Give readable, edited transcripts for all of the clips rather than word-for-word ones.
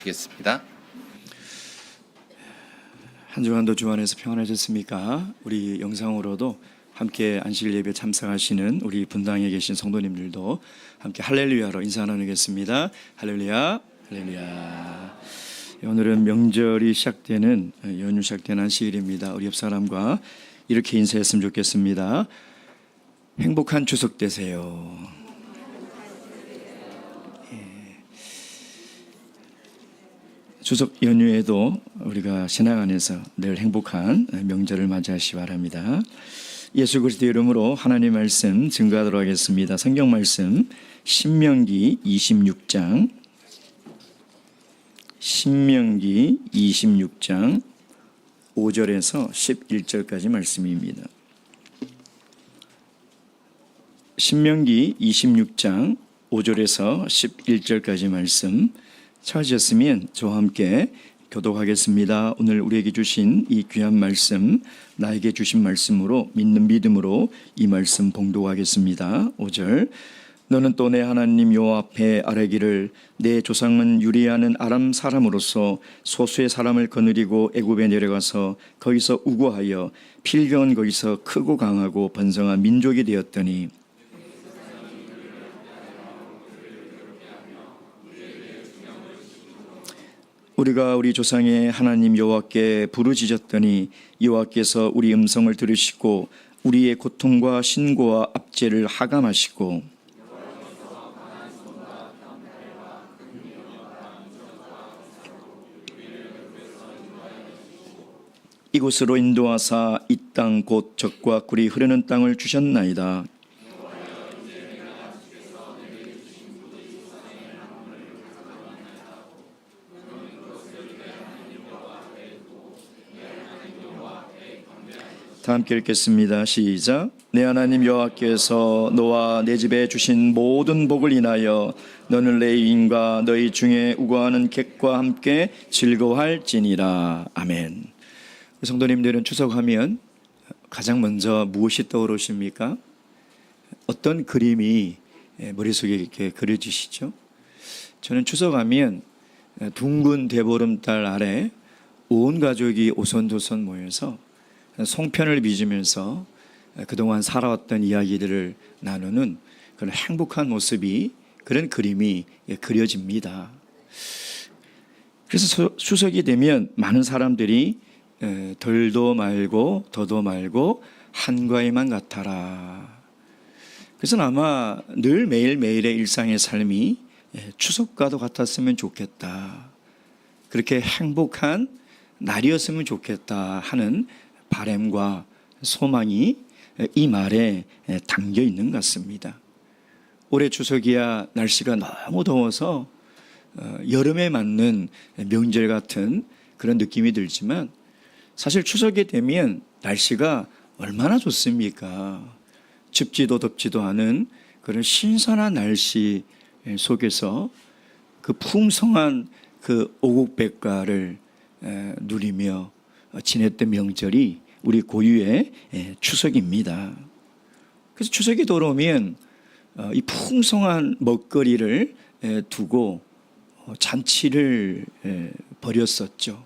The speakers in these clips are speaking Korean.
하겠습니다. 한 주간도 주 안에서 평안하셨습니까? 우리 영상으로도 함께 안식일 예배 참석하시는 우리 분당에 계신 성도님들도 함께 할렐루야로 인사 나누겠습니다. 할렐루야, 할렐루야. 오늘은 명절이 시작되는 연휴 시작되는 안식일입니다. 우리 옆 사람과 이렇게 인사했으면 좋겠습니다. 행복한 추석 되세요. 추석 연휴에도 우리가 신앙 안에서 늘 행복한 명절을 맞이하시기 바랍니다. 예수 그리스도 이름으로 하나님 말씀 증거하도록 하겠습니다. 성경 말씀 신명기 26장 5절에서 11절까지 말씀입니다. 신명기 26장 5절에서 11절까지 말씀 찾으셨으면 저와 함께 교독하겠습니다. 오늘 우리에게 주신 이 귀한 말씀, 나에게 주신 말씀으로 믿는 믿음으로 이 말씀 봉독하겠습니다. 5절 너는 또 내 하나님 여호와 앞에 아뢰기를 내 조상은 유리하는 아람 사람으로서 소수의 사람을 거느리고 애굽에 내려가서 거기서 우고하여 필경은 거기서 크고 강하고 번성한 민족이 되었더니 우리가 우리 조상의 하나님 여호와께 부르짖었더니 여호와께서 우리 음성을 들으시고 우리의 고통과 신고와 압제를 하감하시고 이곳으로 인도하사 이 땅 곧 젖과 꿀이 흐르는 땅을 주셨나이다. 다 함께 읽겠습니다. 시작. 내 하나님 여호와께서 너와 내 집에 주신 모든 복을 인하여 너는 레위인과 너희 중에 우거하는 객과 함께 즐거워할지니라. 아멘. 성도님들은 추석하면 가장 먼저 무엇이 떠오르십니까? 어떤 그림이 머릿속에 이렇게 그려지시죠? 저는 추석하면 둥근 대보름달 아래 온 가족이 오손도손 모여서 송편을 빚으면서 그동안 살아왔던 이야기들을 나누는 그런 행복한 모습이, 그런 그림이 그려집니다. 그래서 추석이 되면 많은 사람들이 덜도 말고 더도 말고 한과에만 같아라. 그래서 아마 늘 매일매일의 일상의 삶이 추석과도 같았으면 좋겠다, 그렇게 행복한 날이었으면 좋겠다 하는 바람과 소망이 이 말에 담겨 있는 것 같습니다. 올해 추석이야 날씨가 너무 더워서 여름에 맞는 명절 같은 그런 느낌이 들지만 사실 추석이 되면 날씨가 얼마나 좋습니까? 춥지도 덥지도 않은 그런 신선한 날씨 속에서 그 풍성한 그 오곡백과를 누리며 지냈던 명절이 우리 고유의 추석입니다. 그래서 추석이 돌아오면 이 풍성한 먹거리를 두고 잔치를 벌였었죠.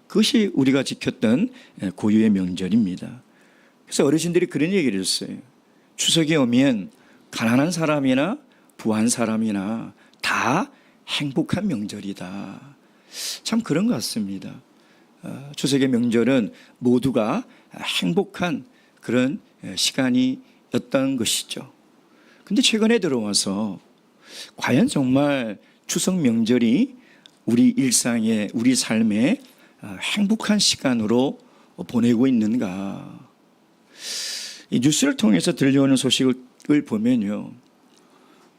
그것이 우리가 지켰던 고유의 명절입니다. 그래서 어르신들이 그런 얘기를 했어요. 추석이 오면 가난한 사람이나 부한 사람이나 다 행복한 명절이다. 참 그런 것 같습니다. 추석의 명절은 모두가 행복한 그런 시간이었던 것이죠. 근데 최근에 들어와서 과연 정말 추석 명절이 우리 일상에, 우리 삶에 행복한 시간으로 보내고 있는가? 이 뉴스를 통해서 들려오는 소식을 보면요,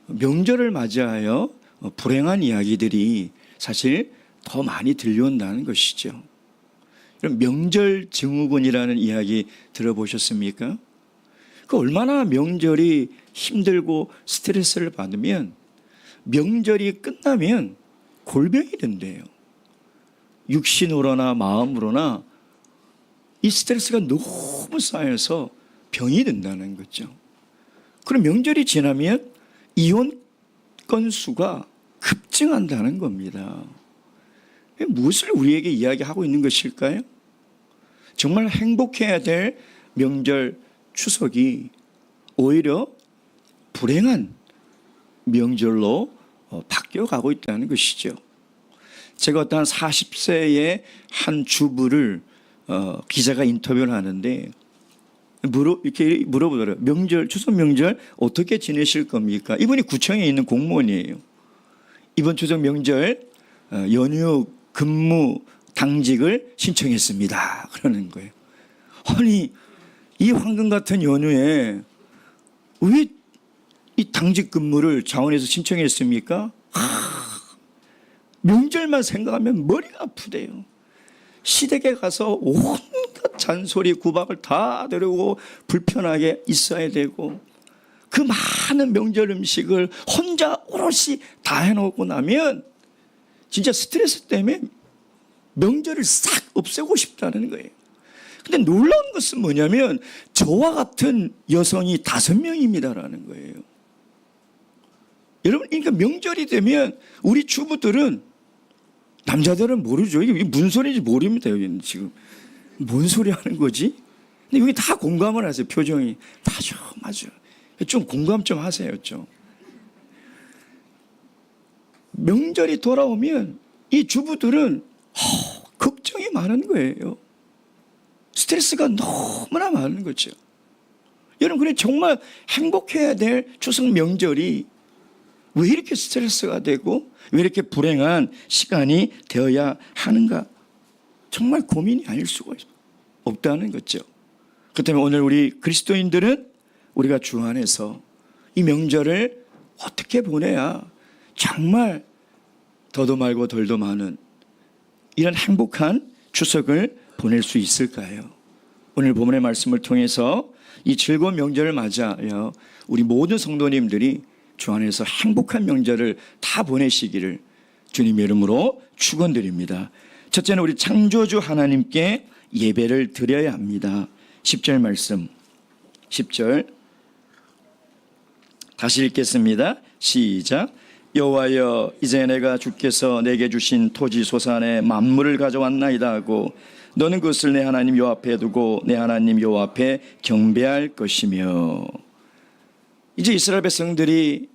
명절을 맞이하여 불행한 이야기들이 사실 더 많이 들려온다는 것이죠. 명절 증후군이라는 이야기 들어보셨습니까? 그 얼마나 명절이 힘들고 스트레스를 받으면 명절이 끝나면 골병이 된대요. 육신으로나 마음으로나 이 스트레스가 너무 쌓여서 병이 된다는 거죠. 그럼 명절이 지나면 이혼 건수가 급증한다는 겁니다. 무엇을 우리에게 이야기하고 있는 것일까요? 정말 행복해야 될 명절 추석이 오히려 불행한 명절로 바뀌어가고 있다는 것이죠. 제가 어떤 40세의 한 주부를 기자가 인터뷰를 하는데 이렇게 물어보더라고요. 추석 명절 어떻게 지내실 겁니까? 이분이 구청에 있는 공무원이에요. 이번 추석 명절 연휴 근무 당직을 신청했습니다. 그러는 거예요. 아니, 이 황금 같은 연휴에 왜 이 당직 근무를 자원에서 신청했습니까? 명절만 생각하면 머리가 아프대요. 시댁에 가서 온갖 잔소리 구박을 다 들고 불편하게 있어야 되고 그 많은 명절 음식을 혼자 오롯이 다 해놓고 나면 진짜 스트레스 때문에 명절을 싹 없애고 싶다는 거예요. 근데 놀라운 것은 뭐냐면 저와 같은 여성이 5명입니다라는 거예요. 여러분, 그러니까 명절이 되면 우리 주부들은, 남자들은 모르죠. 이게 무슨 소리인지 모릅니다. 여기는 지금 뭔 소리 하는 거지? 근데 여기 다 공감을 하세요. 표정이 맞아. 좀 공감 좀 하세요. 좀. 명절이 돌아오면 이 주부들은 걱정이 많은 거예요. 스트레스가 너무나 많은 거죠. 여러분, 그래 정말 행복해야 될 추석 명절이 왜 이렇게 스트레스가 되고 왜 이렇게 불행한 시간이 되어야 하는가? 정말 고민이 아닐 수가 없다는 거죠. 그렇기 때문에 오늘 우리 그리스도인들은 우리가 주 안에서 이 명절을 어떻게 보내야 정말 더도 말고 덜도 많은 이런 행복한 추석을 보낼 수 있을까요? 오늘 본문의 말씀을 통해서 이 즐거운 명절을 맞이하여 우리 모든 성도님들이 주 안에서 행복한 명절을 다 보내시기를 주님 이름으로 축원드립니다. 첫째는 우리 창조주 하나님께 예배를 드려야 합니다. 10절 말씀, 10절 다시 읽겠습니다. 시작. 여호와여, 이제 내가 주께서 내게 주신 토지 소산의 만물을 가져왔나이다 하고 너는 그것을 내 하나님 여호와 앞에 두고 내 하나님 여호와 앞에 경배할 것이며. 이제 이스라엘 백성들이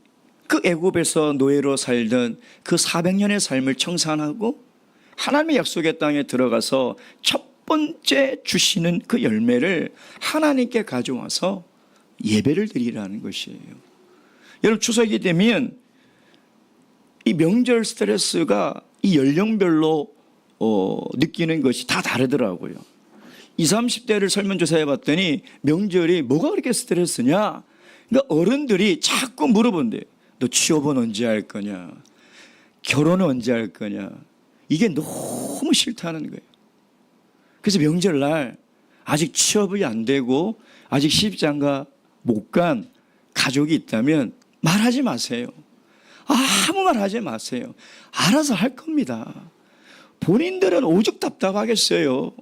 그 애굽에서 노예로 살던 그 400년의 삶을 청산하고 하나님의 약속의 땅에 들어가서 첫 번째 주시는 그 열매를 하나님께 가져와서 예배를 드리라는 것이에요. 여러분, 추석이 되면 이 명절 스트레스가 이 연령별로 느끼는 것이 다 다르더라고요. 20, 30대를 설문조사해 봤더니 명절이 뭐가 그렇게 스트레스냐? 그러니까 어른들이 자꾸 물어본대요. 너 취업은 언제 할 거냐? 결혼은 언제 할 거냐? 이게 너무 싫다는 거예요. 그래서 명절날 아직 취업이 안 되고 아직 시집장가 못 간 가족이 있다면 말하지 마세요. 아무 말 하지 마세요. 알아서 할 겁니다. 본인들은 오죽 답답하겠어요.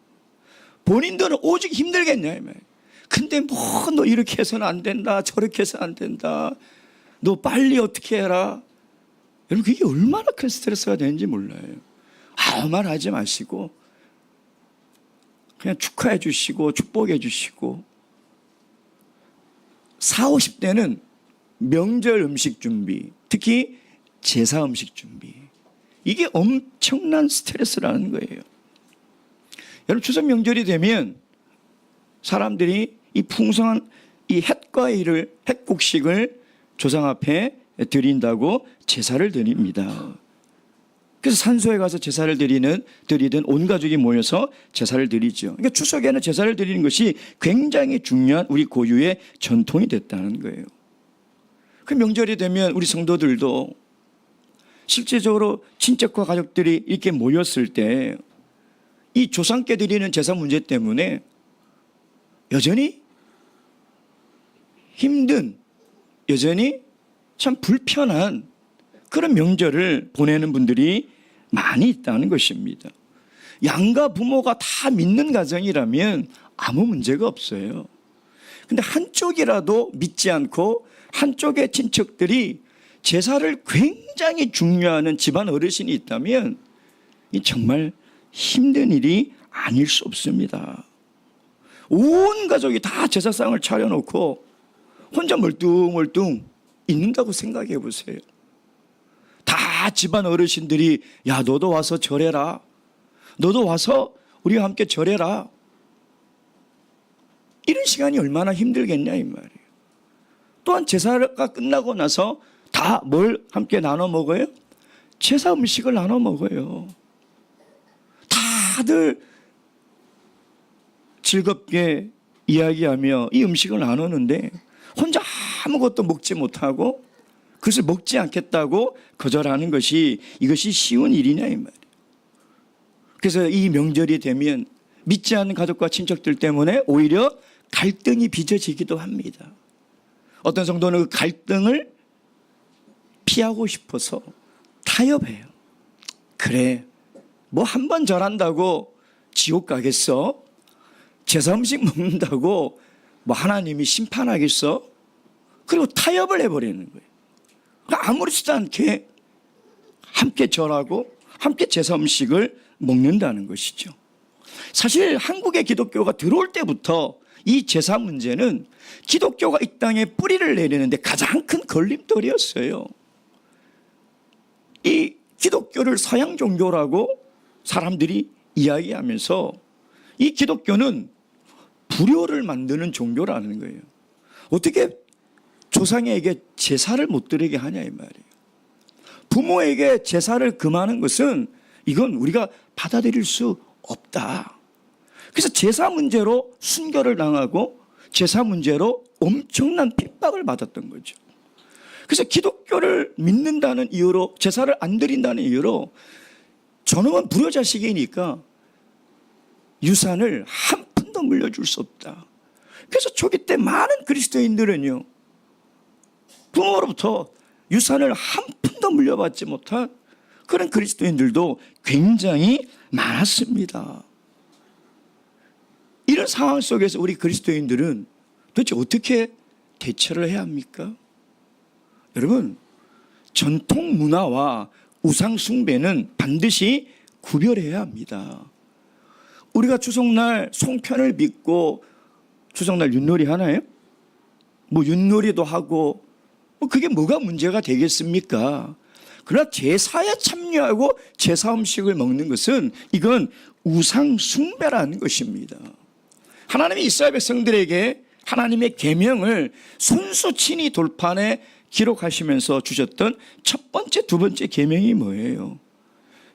본인들은 오죽 힘들겠냐. 근데 뭐 너 이렇게 해서는 안 된다, 저렇게 해서는 안 된다, 너 빨리 어떻게 해라. 여러분, 그게 얼마나 큰 스트레스가 되는지 몰라요. 아무 말 하지 마시고 그냥 축하해 주시고 축복해 주시고. 40, 50대는 명절 음식 준비, 특히 제사 음식 준비, 이게 엄청난 스트레스라는 거예요. 여러분, 추석 명절이 되면 사람들이 이 풍성한 이 햇과일을, 햇국식을 조상 앞에 드린다고 제사를 드립니다. 그래서 산소에 가서 제사를 드리든 온 가족이 모여서 제사를 드리죠. 그러니까 추석에는 제사를 드리는 것이 굉장히 중요한 우리 고유의 전통이 됐다는 거예요. 그 명절이 되면 우리 성도들도 실제적으로 친척과 가족들이 이렇게 모였을 때 이 조상께 드리는 제사 문제 때문에 여전히 힘든, 여전히 참 불편한 그런 명절을 보내는 분들이 많이 있다는 것입니다. 양가 부모가 다 믿는 가정이라면 아무 문제가 없어요. 근데 한쪽이라도 믿지 않고 한쪽의 친척들이 제사를 굉장히 중요하는 집안 어르신이 있다면 이 정말 힘든 일이 아닐 수 없습니다. 온 가족이 다 제사상을 차려놓고 혼자 멀뚱멀뚱 있는다고 생각해 보세요. 다 집안 어르신들이 야 너도 와서 절해라. 너도 와서 우리와 함께 절해라. 이런 시간이 얼마나 힘들겠냐 이 말이에요. 또한 제사가 끝나고 나서 다 뭘 함께 나눠 먹어요? 제사 음식을 나눠 먹어요. 다들 즐겁게 이야기하며 이 음식을 나누는데 혼자 아무것도 먹지 못하고 그것을 먹지 않겠다고 거절하는 것이 이것이 쉬운 일이냐 이 말이에요. 그래서 이 명절이 되면 믿지 않는 가족과 친척들 때문에 오히려 갈등이 빚어지기도 합니다. 어떤 성도는 그 갈등을 피하고 싶어서 타협해요. 그래, 뭐 한 번 절한다고 지옥 가겠어? 제사 음식 먹는다고 뭐 하나님이 심판하겠어? 그리고 타협을 해버리는 거예요. 아무렇지도 않게 함께 절하고 함께 제사 음식을 먹는다는 것이죠. 사실 한국의 기독교가 들어올 때부터 이 제사 문제는 기독교가 이 땅에 뿌리를 내리는데 가장 큰 걸림돌이었어요. 이 기독교를 서양 종교라고 사람들이 이야기하면서 이 기독교는 불효를 만드는 종교라는 거예요. 어떻게 조상에게 제사를 못 드리게 하냐 이 말이에요. 부모에게 제사를 금하는 것은 이건 우리가 받아들일 수 없다. 그래서 제사 문제로 순교를 당하고 제사 문제로 엄청난 핍박을 받았던 거죠. 그래서 기독교를 믿는다는 이유로 제사를 안 드린다는 이유로 저놈은 불효자식이니까 유산을 한 푼도 물려줄 수 없다. 그래서 초기 때 많은 그리스도인들은요 부모로부터 유산을 한 푼도 물려받지 못한 그런 그리스도인들도 굉장히 많았습니다. 이런 상황 속에서 우리 그리스도인들은 도대체 어떻게 대처를 해야 합니까? 여러분, 전통 문화와 우상 숭배는 반드시 구별해야 합니다. 우리가 추석날 송편을 빚고 추석날 윷놀이 하나요? 뭐 윷놀이도 하고 그게 뭐가 문제가 되겠습니까? 그러나 제사에 참여하고 제사 음식을 먹는 것은 이건 우상 숭배라는 것입니다. 하나님이 이스라엘 백성들에게 하나님의 계명을 손수 친히 돌판에 기록하시면서 주셨던 첫 번째, 두 번째 계명이 뭐예요?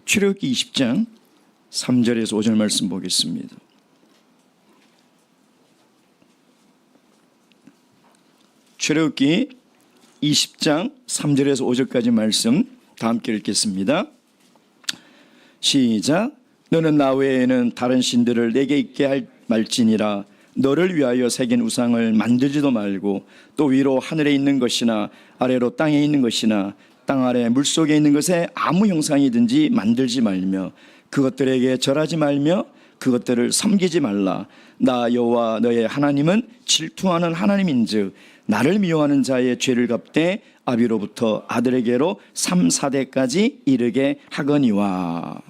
출애굽기 20장 3절에서 5절 말씀 보겠습니다. 출애굽기 20장 3절에서 5절까지 말씀 다 함께 읽겠습니다. 시작. 너는 나 외에는 다른 신들을 내게 있게 할 말지니라. 너를 위하여 새긴 우상을 만들지도 말고 또 위로 하늘에 있는 것이나 아래로 땅에 있는 것이나 땅 아래 물속에 있는 것에 아무 형상이든지 만들지 말며 그것들에게 절하지 말며 그것들을 섬기지 말라. 나 여호와 너의 하나님은 질투하는 하나님인즉 나를 미워하는 자의 죄를 갚되 아비로부터 아들에게로 3, 4대까지 이르게 하거니와.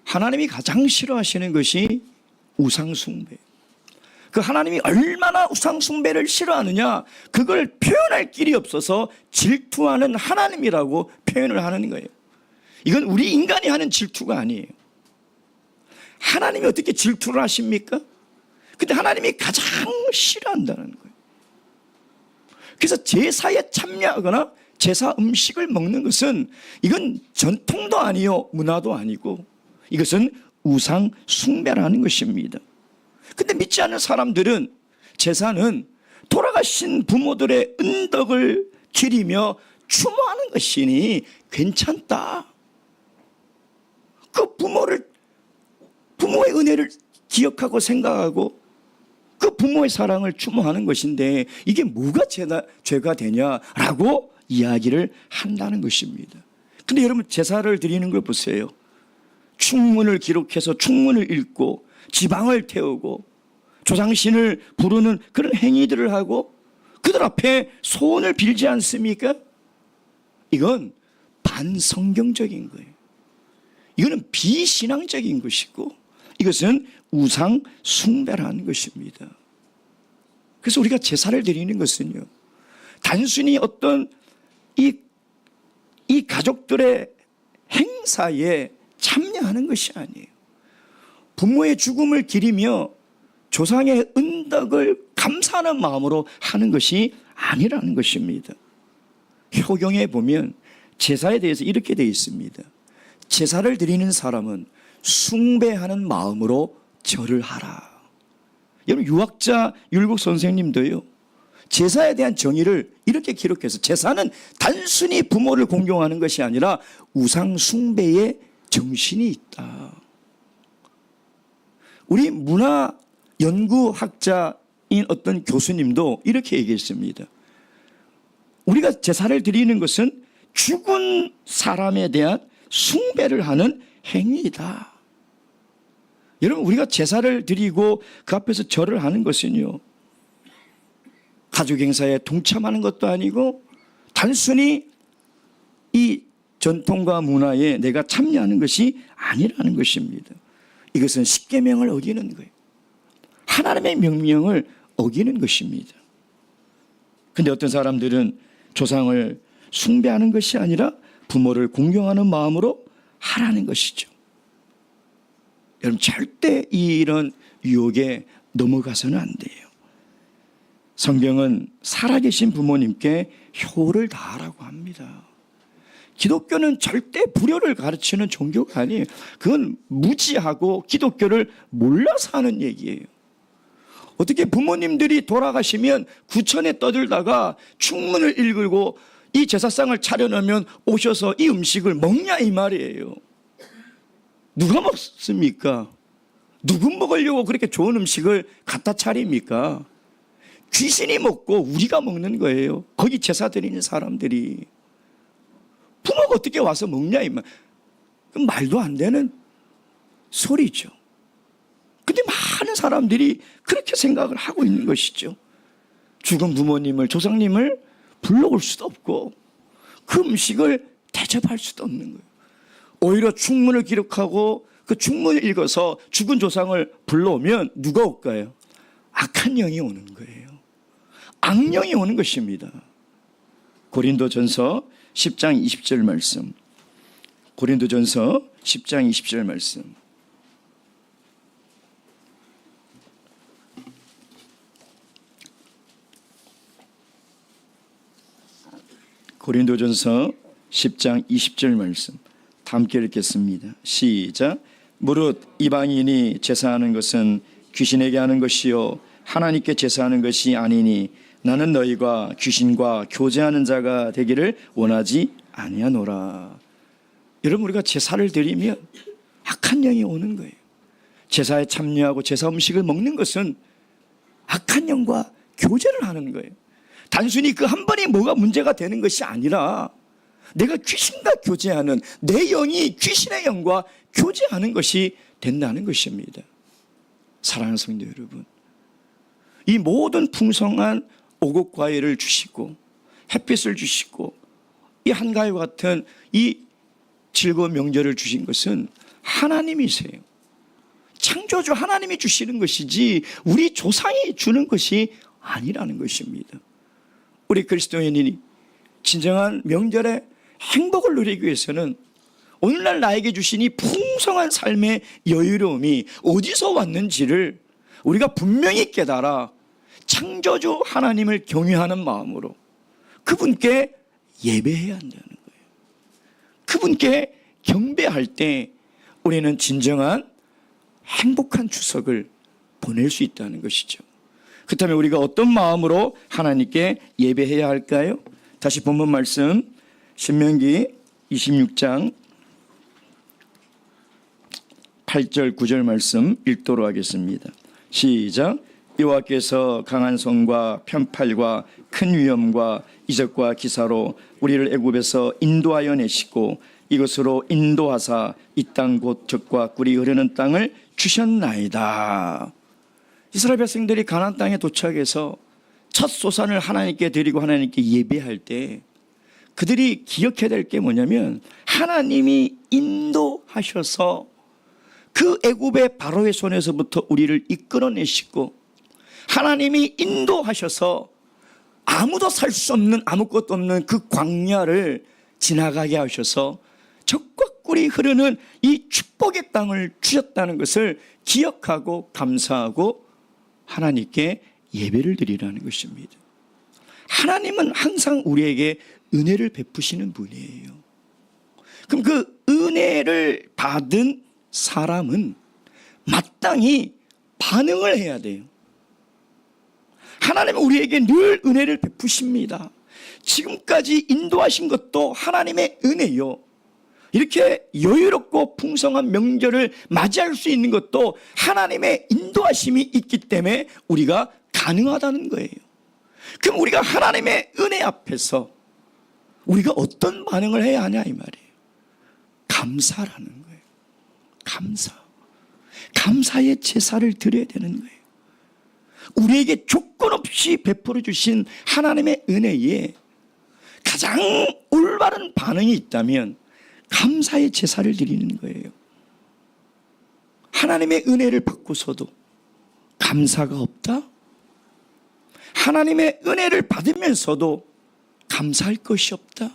하나님이 가장 싫어하시는 것이 우상숭배. 그 하나님이 얼마나 우상숭배를 싫어하느냐, 그걸 표현할 길이 없어서 질투하는 하나님이라고 표현을 하는 거예요. 이건 우리 인간이 하는 질투가 아니에요. 하나님이 어떻게 질투를 하십니까? 근데 하나님이 가장 싫어한다는 거예요. 그래서 제사에 참여하거나 제사 음식을 먹는 것은 이건 전통도 아니요 문화도 아니고 이것은 우상 숭배라는 것입니다. 근데 믿지 않는 사람들은 제사는 돌아가신 부모들의 은덕을 기리며 추모하는 것이니 괜찮다. 그 부모의 은혜를 기억하고 생각하고 그 부모의 사랑을 추모하는 것인데 이게 뭐가 죄가 되냐라고 이야기를 한다는 것입니다. 근데 여러분 제사를 드리는 걸 보세요. 충문을 기록해서 충문을 읽고 지방을 태우고 조상신을 부르는 그런 행위들을 하고 그들 앞에 소원을 빌지 않습니까? 이건 반성경적인 거예요. 이거는 비신앙적인 것이고 이것은 우상 숭배라는 것입니다. 그래서 우리가 제사를 드리는 것은요, 단순히 어떤 이 가족들의 행사에 참여하는 것이 아니에요. 부모의 죽음을 기리며 조상의 은덕을 감사하는 마음으로 하는 것이 아니라는 것입니다. 효경에 보면 제사에 대해서 이렇게 되어 있습니다. 제사를 드리는 사람은 숭배하는 마음으로 절을 하라. 여러분, 유학자 율곡 선생님도요, 제사에 대한 정의를 이렇게 기록해서 제사는 단순히 부모를 공경하는 것이 아니라 우상 숭배의 정신이 있다. 우리 문화 연구학자인 어떤 교수님도 이렇게 얘기했습니다. 우리가 제사를 드리는 것은 죽은 사람에 대한 숭배를 하는 행위이다. 여러분, 우리가 제사를 드리고 그 앞에서 절을 하는 것은요, 가족 행사에 동참하는 것도 아니고 단순히 이 전통과 문화에 내가 참여하는 것이 아니라는 것입니다. 이것은 십계명을 어기는 거예요. 하나님의 명령을 어기는 것입니다. 그런데 어떤 사람들은 조상을 숭배하는 것이 아니라 부모를 공경하는 마음으로 하라는 것이죠. 여러분, 절대 이런 유혹에 넘어가서는 안 돼요. 성경은 살아계신 부모님께 효를 다하라고 합니다. 기독교는 절대 불효를 가르치는 종교가 아니에요. 그건 무지하고 기독교를 몰라서 하는 얘기예요. 어떻게 부모님들이 돌아가시면 구천에 떠들다가 충문을 읽고 이 제사상을 차려놓으면 오셔서 이 음식을 먹냐 이 말이에요. 누가 먹습니까? 누구 먹으려고 그렇게 좋은 음식을 갖다 차립니까? 귀신이 먹고 우리가 먹는 거예요. 거기 제사 드리는 사람들이. 부모가 어떻게 와서 먹냐 이 말. 말도 안 되는 소리죠. 근데 많은 사람들이 그렇게 생각을 하고 있는 것이죠. 죽은 부모님을, 조상님을 불러올 수도 없고 그 음식을 대접할 수도 없는 거예요. 오히려 충문을 기록하고 그 충문을 읽어서 죽은 조상을 불러오면 누가 올까요? 악한 영이 오는 거예요. 악령이 오는 것입니다. 고린도전서 10장 20절 말씀. 고린도전서 10장 20절 말씀. 고린도전서 10장 20절 말씀. 다 함께 읽겠습니다. 시작. 무릇 이방인이 제사하는 것은 귀신에게 하는 것이요 하나님께 제사하는 것이 아니니 나는 너희가 귀신과 교제하는 자가 되기를 원하지 아니하노라. 여러분, 우리가 제사를 드리면 악한 영이 오는 거예요. 제사에 참여하고 제사 음식을 먹는 것은 악한 영과 교제를 하는 거예요. 단순히 그 한 번이 뭐가 문제가 되는 것이 아니라 내가 귀신과 교제하는, 내 영이 귀신의 영과 교제하는 것이 된다는 것입니다. 사랑하는 성도 여러분, 이 모든 풍성한 오곡 과일을 주시고 햇빛을 주시고 이 한가위와 같은 이 즐거운 명절을 주신 것은 하나님이세요. 창조주 하나님이 주시는 것이지 우리 조상이 주는 것이 아니라는 것입니다. 우리 그리스도인이 진정한 명절의 행복을 누리기 위해서는 오늘날 나에게 주신 이 풍성한 삶의 여유로움이 어디서 왔는지를 우리가 분명히 깨달아 창조주 하나님을 경외하는 마음으로 그분께 예배해야 한다는 거예요. 그분께 경배할 때 우리는 진정한 행복한 추석을 보낼 수 있다는 것이죠. 그렇다면 우리가 어떤 마음으로 하나님께 예배해야 할까요? 다시 본문 말씀 신명기 26장 8절 9절 말씀 읽도록 하겠습니다. 시작. 여호와께서 강한 손과 편팔과 큰 위엄과 이적과 기사로 우리를 애굽에서 인도하여 내시고 이것으로 인도하사 이 땅 곧 젖과 꿀이 흐르는 땅을 주셨나이다. 이스라엘 백성들이 가나안 땅에 도착해서 첫 소산을 하나님께 드리고 하나님께 예배할 때 그들이 기억해야 될 게 뭐냐면 하나님이 인도하셔서 그 애굽의 바로의 손에서부터 우리를 이끌어내시고 하나님이 인도하셔서 아무도 살 수 없는 아무것도 없는 그 광야를 지나가게 하셔서 적과 꿀이 흐르는 이 축복의 땅을 주셨다는 것을 기억하고 감사하고 하나님께 예배를 드리라는 것입니다. 하나님은 항상 우리에게 은혜를 베푸시는 분이에요. 그럼 그 은혜를 받은 사람은 마땅히 반응을 해야 돼요. 하나님은 우리에게 늘 은혜를 베푸십니다. 지금까지 인도하신 것도 하나님의 은혜요. 이렇게 여유롭고 풍성한 명절을 맞이할 수 있는 것도 하나님의 인도하심이 있기 때문에 우리가 가능하다는 거예요. 그럼 우리가 하나님의 은혜 앞에서 우리가 어떤 반응을 해야 하냐 이 말이에요. 감사라는 거예요. 감사의 제사를 드려야 되는 거예요. 우리에게 조건 없이 베풀어 주신 하나님의 은혜에 가장 올바른 반응이 있다면 감사의 제사를 드리는 거예요. 하나님의 은혜를 받고서도 감사가 없다? 하나님의 은혜를 받으면서도 감사할 것이 없다?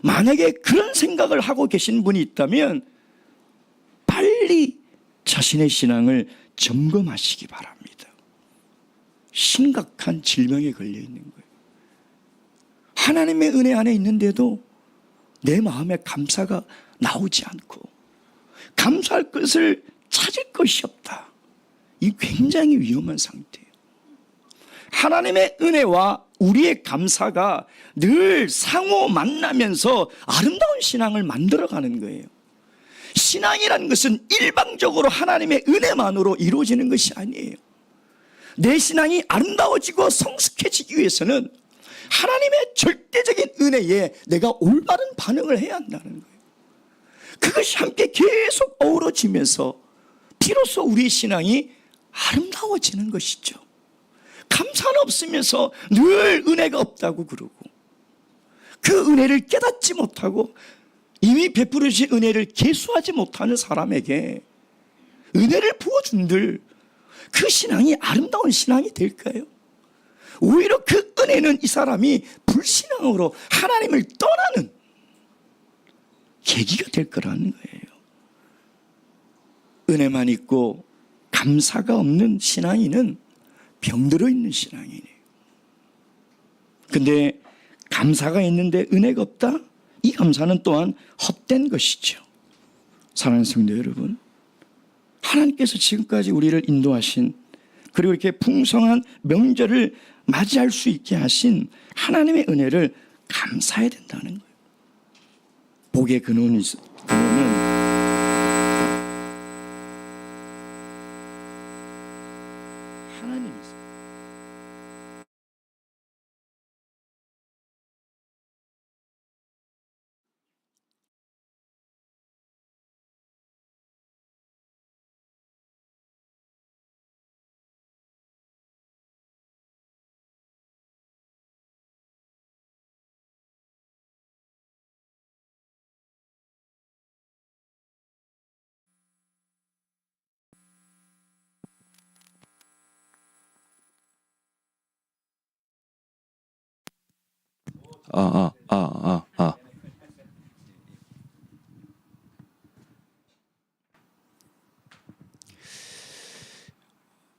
만약에 그런 생각을 하고 계신 분이 있다면 빨리 자신의 신앙을 점검하시기 바랍니다. 심각한 질병에 걸려 있는 거예요. 하나님의 은혜 안에 있는데도 내 마음에 감사가 나오지 않고 감사할 것을 찾을 것이 없다. 이 굉장히 위험한 상태예요. 하나님의 은혜와 우리의 감사가 늘 상호 만나면서 아름다운 신앙을 만들어가는 거예요. 신앙이라는 것은 일방적으로 하나님의 은혜만으로 이루어지는 것이 아니에요. 내 신앙이 아름다워지고 성숙해지기 위해서는 하나님의 절대적인 은혜에 내가 올바른 반응을 해야 한다는 거예요. 그것이 함께 계속 어우러지면서 비로소 우리의 신앙이 아름다워지는 것이죠. 감사는 없으면서 늘 은혜가 없다고 그러고 그 은혜를 깨닫지 못하고 이미 베풀으신 은혜를 계수하지 못하는 사람에게 은혜를 부어준들 그 신앙이 아름다운 신앙이 될까요? 오히려 그 은혜는 이 사람이 불신앙으로 하나님을 떠나는 계기가 될 거라는 거예요. 은혜만 있고 감사가 없는 신앙인은 병들어 있는 신앙이에요. 근데 감사가 있는데 은혜가 없다? 이 감사는 또한 헛된 것이죠. 사랑하는 성도 여러분, 하나님께서 지금까지 우리를 인도하신 그리고 이렇게 풍성한 명절을 맞이할 수 있게 하신 하나님의 은혜를 감사해야 된다는 거예요. 복의 근원은 하나님이세요.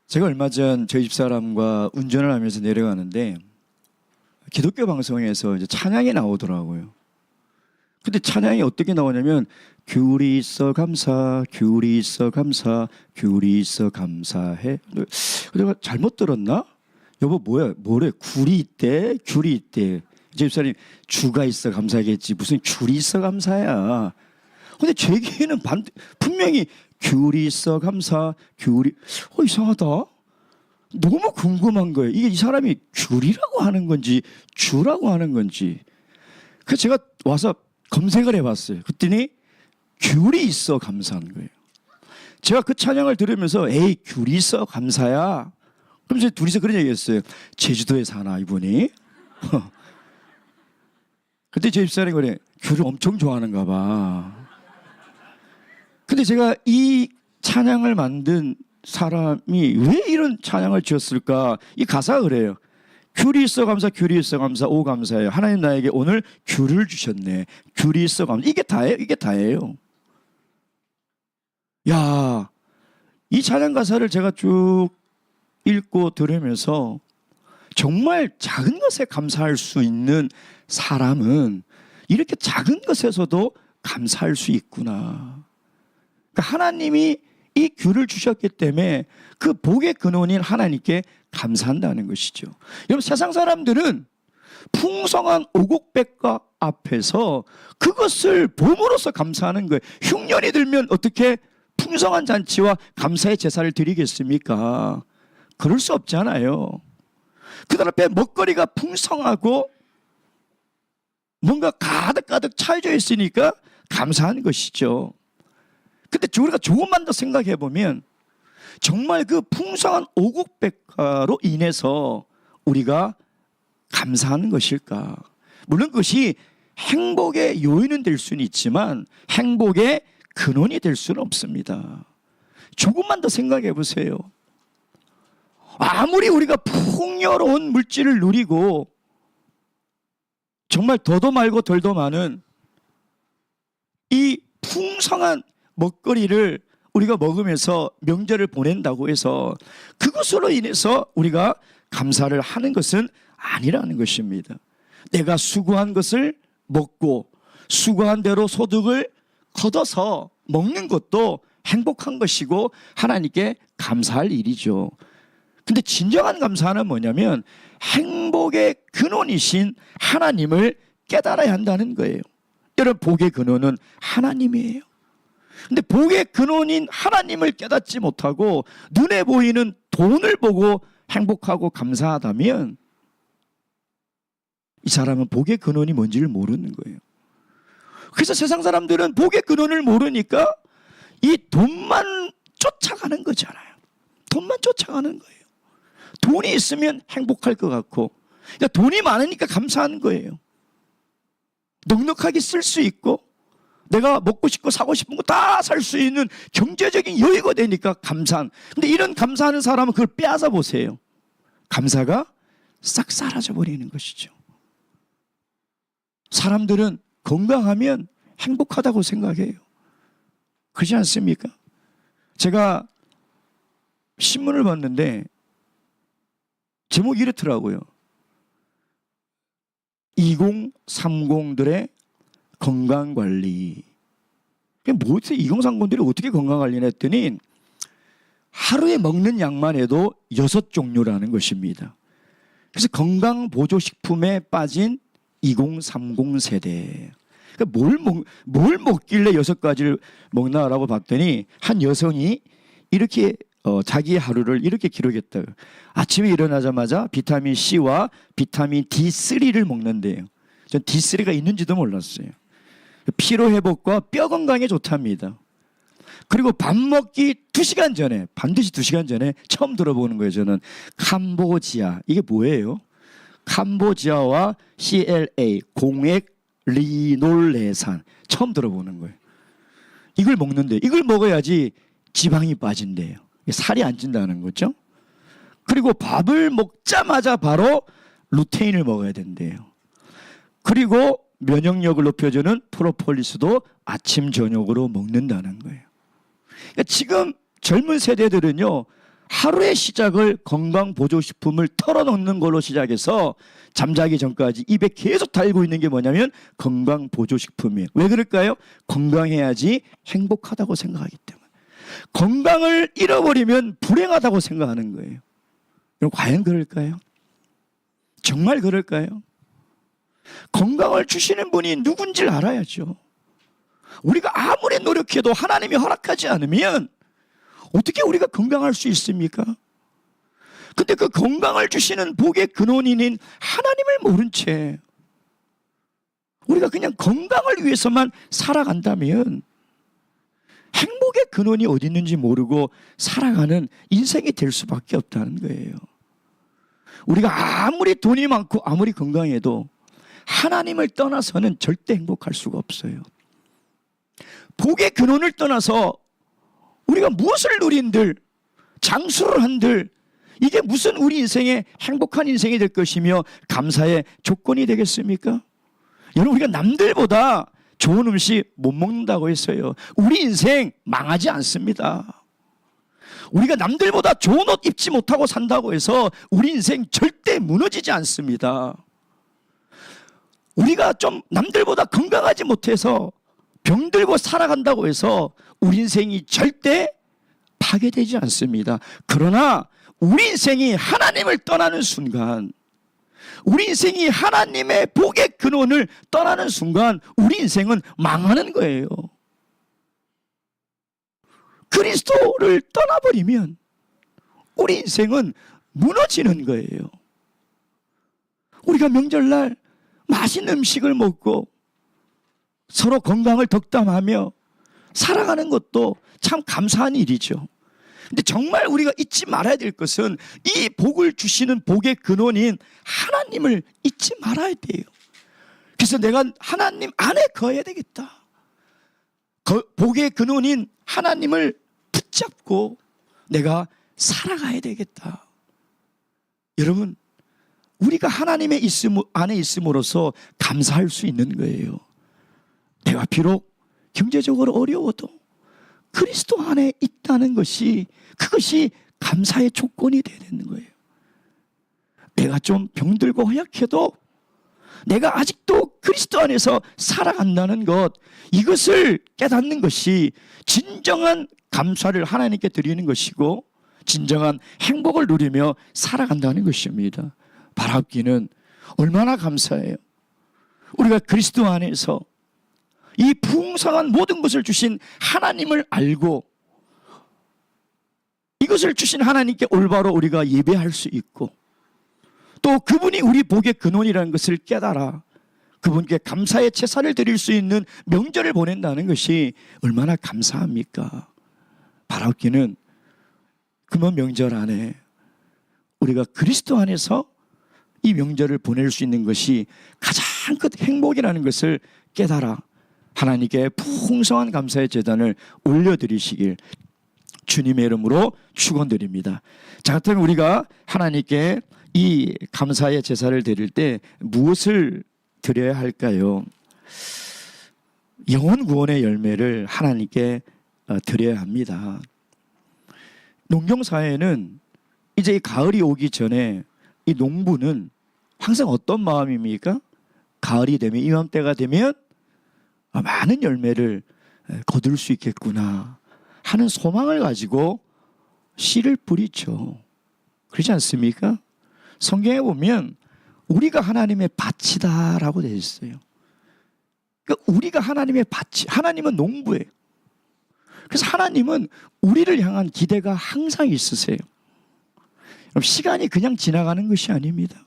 제가 얼마 전 저희 집사람과 운전을 하면서 내려가는데 기독교 방송에서 이제 찬양이 나오더라고요. 근데 찬양이 어떻게 나오냐면 귤이 있어 감사, 귤이 있어 감사, 귤이 있어 감사해. 내가 잘못 들었나? 여보 뭐래? 굴이 있대, 귤이 있대. 제 집사님 주가 있어 감사하겠지 무슨 귤이 있어 감사야. 근데 제 귀에는 분명히 귤이 있어 감사, 귤이 이상하다. 너무 궁금한 거예요. 이게 이 사람이 귤이라고 하는 건지 주라고 하는 건지. 그래서 제가 와서 검색을 해봤어요. 그랬더니 귤이 있어 감사한 거예요. 제가 그 찬양을 들으면서 에이 귤이 있어 감사야. 그럼 이제 둘이서 그런 얘기했어요. 제주도에 사나 이분이? 그때 제 집사람이 그래, 귤을 엄청 좋아하는가 봐. 근데 제가 이 찬양을 만든 사람이 왜 이런 찬양을 지었을까? 이 가사가 그래요. 귤이 있어 감사, 귤이 있어 감사, 오 감사해요. 하나님 나에게 오늘 귤을 주셨네. 귤이 있어 감사. 이게 다예요. 이게 다예요. 야, 이 찬양 가사를 제가 쭉 읽고 들으면서 정말 작은 것에 감사할 수 있는 사람은 이렇게 작은 것에서도 감사할 수 있구나. 그러니까 하나님이 이 귤을 주셨기 때문에 그 복의 근원인 하나님께 감사한다는 것이죠. 여러분, 세상 사람들은 풍성한 오곡백과 앞에서 그것을 봄으로써 감사하는 거예요. 흉년이 들면 어떻게 풍성한 잔치와 감사의 제사를 드리겠습니까? 그럴 수 없잖아요. 그들 앞에 먹거리가 풍성하고 뭔가 가득가득 차여져 있으니까 감사하는 것이죠. 근데 우리가 조금만 더 생각해 보면 정말 그 풍성한 오곡백과로 인해서 우리가 감사하는 것일까? 물론 그것이 행복의 요인은 될 수는 있지만 행복의 근원이 될 수는 없습니다. 조금만 더 생각해 보세요. 아무리 우리가 풍요로운 물질을 누리고 정말 더도 말고 덜도 많은 이 풍성한 먹거리를 우리가 먹으면서 명절을 보낸다고 해서 그것으로 인해서 우리가 감사를 하는 것은 아니라는 것입니다. 내가 수고한 것을 먹고 수고한 대로 소득을 걷어서 먹는 것도 행복한 것이고 하나님께 감사할 일이죠. 근데 진정한 감사는 뭐냐면 행복의 근원이신 하나님을 깨달아야 한다는 거예요. 여러분, 복의 근원은 하나님이에요. 근데 복의 근원인 하나님을 깨닫지 못하고 눈에 보이는 돈을 보고 행복하고 감사하다면 이 사람은 복의 근원이 뭔지를 모르는 거예요. 그래서 세상 사람들은 복의 근원을 모르니까 이 돈만 쫓아가는 거잖아요. 돈만 쫓아가는 거예요. 돈이 있으면 행복할 것 같고, 그러니까 돈이 많으니까 감사하는 거예요. 넉넉하게 쓸 수 있고 내가 먹고 싶고 사고 싶은 거 다 살 수 있는 경제적인 여유가 되니까 감사한. 근데 이런 감사하는 사람은 그걸 빼앗아 보세요. 감사가 싹 사라져 버리는 것이죠. 사람들은 건강하면 행복하다고 생각해요. 그렇지 않습니까? 제가 신문을 봤는데 제목이 이렇더라고요. 2030들의 건강관리. 뭐지? 2030들이 어떻게 건강관리를 했더니 하루에 먹는 양만 해도 6종류라는 것입니다. 그래서 건강보조식품에 빠진 2030 세대. 그러니까 뭘 먹길래 6가지를 먹나라고 봤더니 한 여성이 이렇게 자기의 하루를 이렇게 기록했다. 아침에 일어나자마자 비타민 C와 비타민 D3를 먹는데요. 전 D3가 있는지도 몰랐어요. 피로회복과 뼈 건강에 좋답니다. 그리고 밥 먹기 2시간 전에, 반드시 2시간 전에 처음 들어보는 거예요. 저는 캄보지아. 이게 뭐예요? 캄보지아와 CLA, 공액 리놀레산. 처음 들어보는 거예요. 이걸 먹는데, 이걸 먹어야지 지방이 빠진대요. 살이 안 찐다는 거죠. 그리고 밥을 먹자마자 바로 루테인을 먹어야 된대요. 그리고 면역력을 높여주는 프로폴리스도 아침 저녁으로 먹는다는 거예요. 그러니까 지금 젊은 세대들은요, 하루의 시작을 건강보조식품을 털어놓는 걸로 시작해서 잠자기 전까지 입에 계속 달고 있는 게 뭐냐면 건강보조식품이에요. 왜 그럴까요? 건강해야지 행복하다고 생각하기 때문에. 건강을 잃어버리면 불행하다고 생각하는 거예요. 그럼 과연 그럴까요? 정말 그럴까요? 건강을 주시는 분이 누군지를 알아야죠. 우리가 아무리 노력해도 하나님이 허락하지 않으면 어떻게 우리가 건강할 수 있습니까? 근데 그 건강을 주시는 복의 근원인 하나님을 모른 채 우리가 그냥 건강을 위해서만 살아간다면 행복의 근원이 어디 있는지 모르고 살아가는 인생이 될 수밖에 없다는 거예요. 우리가 아무리 돈이 많고 아무리 건강해도 하나님을 떠나서는 절대 행복할 수가 없어요. 복의 근원을 떠나서 우리가 무엇을 누린들, 장수를 한들 이게 무슨 우리 인생의 행복한 인생이 될 것이며 감사의 조건이 되겠습니까? 여러분, 우리가 남들보다 좋은 음식 못 먹는다고 했어요. 우리 인생 망하지 않습니다. 우리가 남들보다 좋은 옷 입지 못하고 산다고 해서 우리 인생 절대 무너지지 않습니다. 우리가 좀 남들보다 건강하지 못해서 병들고 살아간다고 해서 우리 인생이 절대 파괴되지 않습니다. 그러나 우리 인생이 하나님을 떠나는 순간, 우리 인생이 하나님의 복의 근원을 떠나는 순간 우리 인생은 망하는 거예요. 그리스도를 떠나버리면 우리 인생은 무너지는 거예요. 우리가 명절날 맛있는 음식을 먹고 서로 건강을 덕담하며 살아가는 것도 참 감사한 일이죠. 근데 정말 우리가 잊지 말아야 될 것은 이 복을 주시는 복의 근원인 하나님을 잊지 말아야 돼요. 그래서 내가 하나님 안에 거해야 되겠다. 복의 근원인 하나님을 붙잡고 내가 살아가야 되겠다. 여러분, 우리가 하나님의 안에 있음으로써 감사할 수 있는 거예요. 내가 비록 경제적으로 어려워도 그리스도 안에 있다는 것이, 그것이 감사의 조건이 되야 되는 거예요. 내가 좀 병들고 허약해도 내가 아직도 그리스도 안에서 살아간다는 것, 이것을 깨닫는 것이 진정한 감사를 하나님께 드리는 것이고 진정한 행복을 누리며 살아간다는 것입니다. 바라옵기는 얼마나 감사해요. 우리가 그리스도 안에서 이 풍성한 모든 것을 주신 하나님을 알고 이것을 주신 하나님께 올바로 우리가 예배할 수 있고 또 그분이 우리 복의 근원이라는 것을 깨달아 그분께 감사의 제사를 드릴 수 있는 명절을 보낸다는 것이 얼마나 감사합니까? 바라옵기는 그번 명절 안에 우리가 그리스도 안에서 이 명절을 보낼 수 있는 것이 가장 큰 행복이라는 것을 깨달아 하나님께 풍성한 감사의 제단을 올려드리시길 주님의 이름으로 축원드립니다. 자, 그렇다면 우리가 하나님께 이 감사의 제사를 드릴 때 무엇을 드려야 할까요? 영혼 구원의 열매를 하나님께 드려야 합니다. 농경사회는 이제 이 가을이 오기 전에 이 농부는 항상 어떤 마음입니까? 가을이 되면, 이맘때가 되면 많은 열매를 거둘 수 있겠구나 하는 소망을 가지고 씨를 뿌리죠. 그렇지 않습니까? 성경에 보면 우리가 하나님의 밭이다라고 되어 있어요. 그러니까 우리가 하나님의 밭이, 하나님은 농부예요. 그래서 하나님은 우리를 향한 기대가 항상 있으세요. 시간이 그냥 지나가는 것이 아닙니다.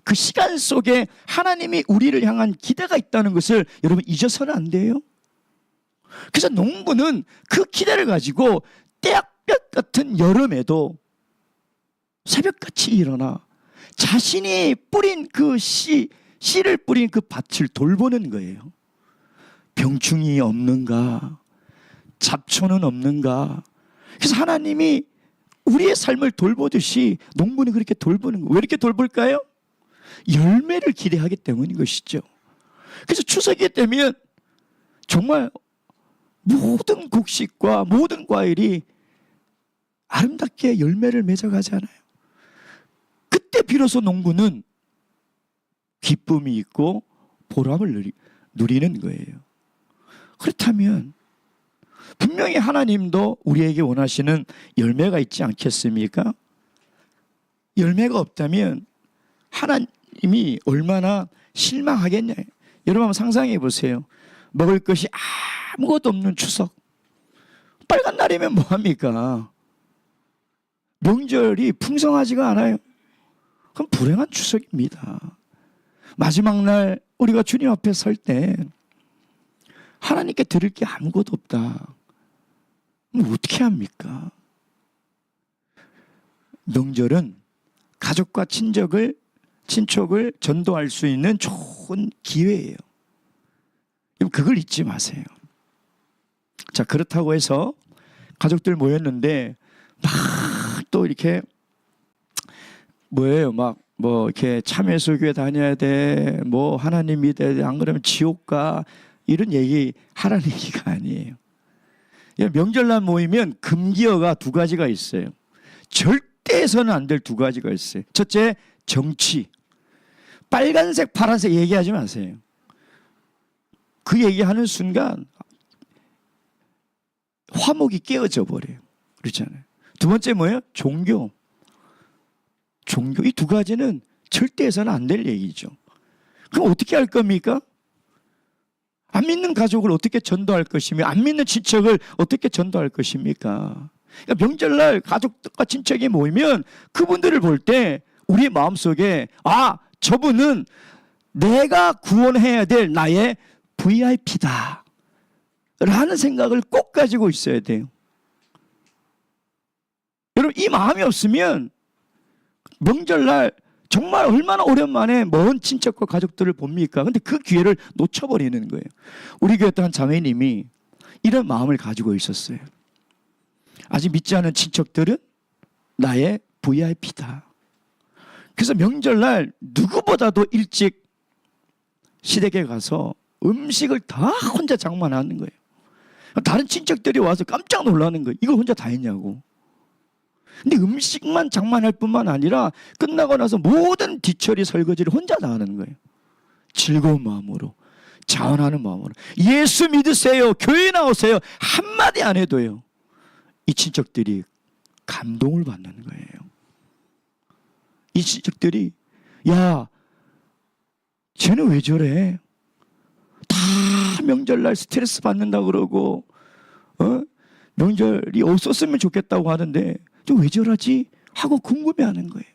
그 시간 속에 하나님이 우리를 향한 기대가 있다는 것을 여러분 잊어서는 안 돼요. 그래서 농부는 그 기대를 가지고 떼약볕 같은 여름에도 새벽같이 일어나 자신이 뿌린 그 씨를 뿌린 그 밭을 돌보는 거예요. 병충이 없는가? 잡초는 없는가? 그래서 하나님이 우리의 삶을 돌보듯이 농부는 그렇게 돌보는 거예요. 왜 이렇게 돌볼까요? 열매를 기대하기 때문인 것이죠. 그래서 추석이 되면 정말 모든 곡식과 모든 과일이 아름답게 열매를 맺어가잖아요. 그때 비로소 농부는 기쁨이 있고 보람을 누리는 거예요. 그렇다면 분명히 하나님도 우리에게 원하시는 열매가 있지 않겠습니까? 열매가 없다면 하나님이 얼마나 실망하겠냐. 여러분 한번 상상해 보세요. 먹을 것이 아무것도 없는 추석. 빨간 날이면 뭐합니까? 명절이 풍성하지가 않아요. 그럼 불행한 추석입니다. 마지막 날 우리가 주님 앞에 설 때 하나님께 드릴 게 아무것도 없다. 그럼 어떻게 합니까? 명절은 가족과 친족을 친척을 전도할 수 있는 좋은 기회예요. 그걸 잊지 마세요. 자, 그렇다고 해서 가족들 모였는데 막 또 이렇게 뭐예요? 막 뭐 이렇게 참회수교회 다녀야 돼, 뭐 하나님 믿어야 돼, 안 그러면 지옥 가, 이런 얘기 하라는 얘기가 아니에요. 명절날 모이면 금기어가 두 가지가 있어요. 절대 해서는 안 될 두 가지가 있어요. 첫째, 정치. 빨간색 파란색 얘기하지 마세요. 그 얘기하는 순간 화목이 깨어져 버려요. 그렇잖아요. 두 번째 뭐예요? 종교. 이 두 가지는 절대 해서는 안 될 얘기죠. 그럼 어떻게 할 겁니까? 안 믿는 가족을 어떻게 전도할 것이며, 안 믿는 친척을 어떻게 전도할 것입니까? 그러니까 명절날 가족과 친척이 모이면 그분들을 볼 때 우리의 마음속에, 아, 저분은 내가 구원해야 될 나의 VIP다 라는 생각을 꼭 가지고 있어야 돼요. 여러분, 이 마음이 없으면 명절날 정말 얼마나 오랜만에 먼 친척과 가족들을 봅니까? 근데 그 기회를 놓쳐버리는 거예요. 우리 교회 또 한 자매님이 이런 마음을 가지고 있었어요. 아직 믿지 않은 친척들은 나의 VIP다. 그래서 명절날 누구보다도 일찍 시댁에 가서 음식을 다 혼자 장만하는 거예요. 다른 친척들이 와서 깜짝 놀라는 거예요. 이걸 혼자 다 했냐고. 근데 음식만 장만할 뿐만 아니라 끝나고 나서 모든 뒤처리 설거지를 혼자 다 하는 거예요. 즐거운 마음으로, 자원하는 마음으로. 예수 믿으세요, 교회 나오세요, 한마디 안 해도요, 이 친척들이 감동을 받는 거예요. 이 친척들이, 야, 쟤는 왜 저래? 다 명절날 스트레스 받는다 그러고, 명절이 없었으면 좋겠다고 하는데 저 왜 저러지? 하고 궁금해하는 거예요.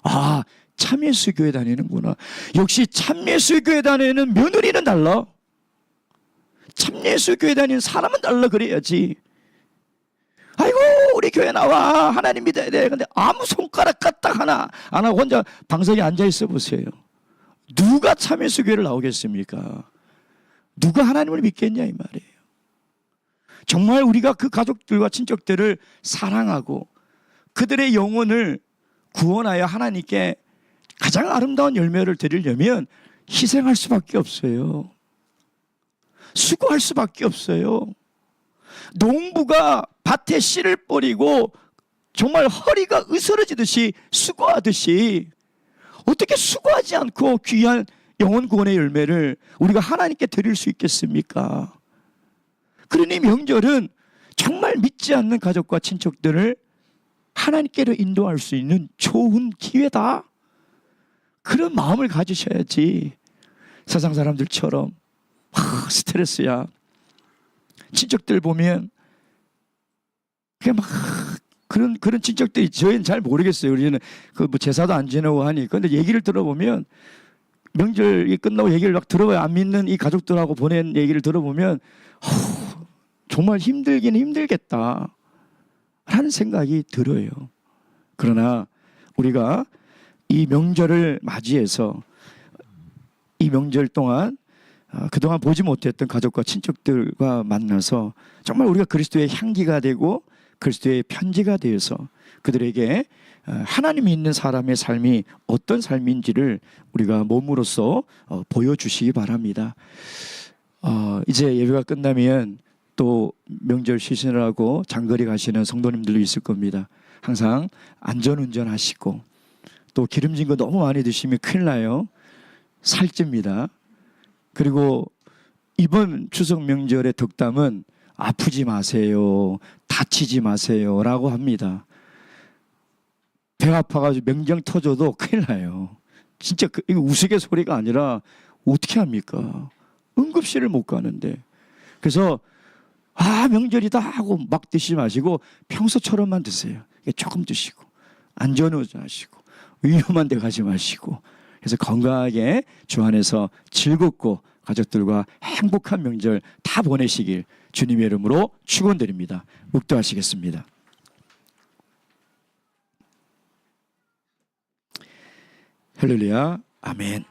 아, 참예수교회 다니는구나. 역시 참예수교회 다니는 며느리는 달라. 참예수교회 다니는 사람은 달라. 그래야지. 아이고, 우리 교회 나와, 하나님 믿어야 돼. 근데 아무 손가락 까딱 하나 안 하고 혼자 방석에 앉아있어 보세요. 누가 참예수교회를 나오겠습니까? 누가 하나님을 믿겠냐 이 말이에요. 정말 우리가 그 가족들과 친척들을 사랑하고 그들의 영혼을 구원하여 하나님께 가장 아름다운 열매를 드리려면 희생할 수밖에 없어요. 수고할 수밖에 없어요. 농부가 밭에 씨를 뿌리고 정말 허리가 으스러지듯이 수고하듯이 어떻게 수고하지 않고 귀한 영혼 구원의 열매를 우리가 하나님께 드릴 수 있겠습니까? 그러니 명절은 정말 믿지 않는 가족과 친척들을 하나님께로 인도할 수 있는 좋은 기회다. 그런 마음을 가지셔야지. 세상 사람들처럼 스트레스야. 친척들 보면 그냥 막 그런 친척들이, 저희는 잘 모르겠어요. 우리는 그 뭐 제사도 안 지내고 하니. 근데 얘기를 들어보면, 명절이 끝나고 얘기를 막 들어봐요. 안 믿는 이 가족들하고 보낸 얘기를 들어보면 정말 힘들기는 힘들겠다 하는 생각이 들어요. 그러나 우리가 이 명절을 맞이해서 이 명절 동안 그동안 보지 못했던 가족과 친척들과 만나서 정말 우리가 그리스도의 향기가 되고 그리스도의 편지가 되어서 그들에게 하나님이 있는 사람의 삶이 어떤 삶인지를 우리가 몸으로써 보여주시기 바랍니다. 이제 예배가 끝나면 또 명절 쉬시느라고 장거리 가시는 성도님들도 있을 겁니다. 항상 안전운전 하시고, 또 기름진 거 너무 많이 드시면 큰일 나요. 살찝니다. 그리고 이번 추석 명절의 덕담은 아프지 마세요, 다치지 마세요 라고 합니다. 배가 아파가지고 맹장 터져도 큰일 나요. 진짜 이거 우스갯소리가 아니라 어떻게 합니까? 응급실을 못 가는데. 그래서 명절이다 하고 막 드시지 마시고 평소처럼만 드세요. 조금 드시고 안전운전하시고 위험한 데 가지 마시고, 그래서 건강하게 주 안에서 즐겁고 가족들과 행복한 명절 다 보내시길 주님의 이름으로 축원드립니다. 묵도하시겠습니다. 할렐루야. 아멘.